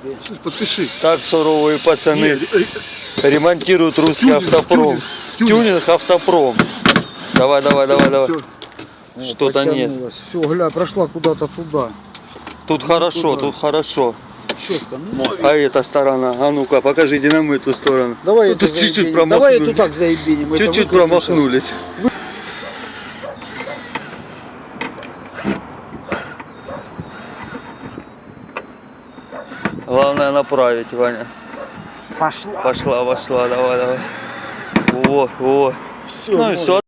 тебе. Слышь, подпиши. Так суровые пацаны ремонтируют русский Тюнинг, автопром. Тюнинг автопром. Давай. Что-то нет. Все, гля, прошла куда-то туда. Тут хорошо, тут хорошо. Четко. А эта сторона, а ну-ка, покажите нам эту сторону. Давай Тут чуть-чуть Давай эту промахнулись. так заебеним. это Чуть-чуть выкрутим промахнулись. Главное направить, Ваня. щас. Пошла. Пошла, давай. Во. Все, Ну и все.